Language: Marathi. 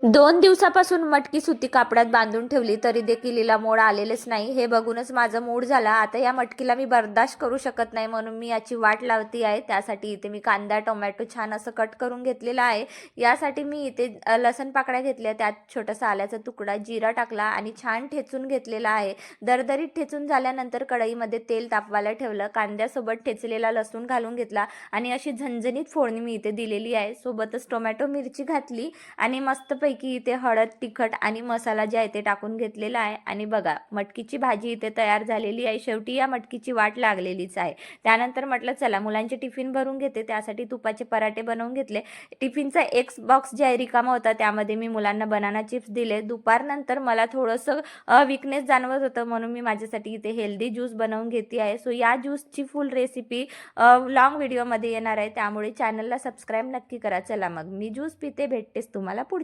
2 दिवसापासून मटकी सुती कापडात बांधून ठेवली तरी देखील हिला मोड आलेलेच नाही. हे बघूनच माझा मूड झाला. आता या मटकीला मी बर्दाश्त करू शकत नाही, म्हणून मी याची वाट लावती आहे. त्यासाठी इथे मी कांदा टोमॅटो छान असं कट करून घेतलेला आहे. यासाठी मी इथे लसण पाकळ्या घेतल्या, त्यात छोटासा आल्याचा तुकडा, जिरा टाकला आणि छान ठेचून घेतलेला आहे. दरदरीत ठेचून झाल्यानंतर कढईमध्ये तेल तापवायला ठेवलं. कांद्यासोबत ठेचलेला लसूण घालून घेतला आणि अशी झणझणीत फोडणी मी इथे दिलेली आहे. सोबतच टोमॅटो मिरची घातली आणि मस्तपैकी इथे हळद तिखट आणि मसाला जे आहे ते टाकून घेतलेला आहे. आणि बघा, मटकीची भाजी इथे तयार झालेली आहे. शेवटी या मटकीची वाट लागलेलीच आहे. त्यानंतर म्हटलं चला मुलांचे टिफिन भरून घेते, त्यासाठी तुपाचे पराठे बनवून घेतले. टिफिनचा एक बॉक्स जे आहे रिकामा होता, त्यामध्ये मी मुलांना बनाना चिप्स दिले. दुपारनंतर मला थोडंसं वीकनेस जाणवत होतं, म्हणून मी माझ्यासाठी इथे हेल्दी ज्यूस बनवून घेते आहे. सो या ज्यूसची फुल रेसिपी लॉंग व्हिडिओमध्ये येणार आहे, त्यामुळे चॅनलला सबस्क्राईब नक्की करा. चला मग मी ज्यूस पिते, भेटतेच तुम्हाला पुढच्या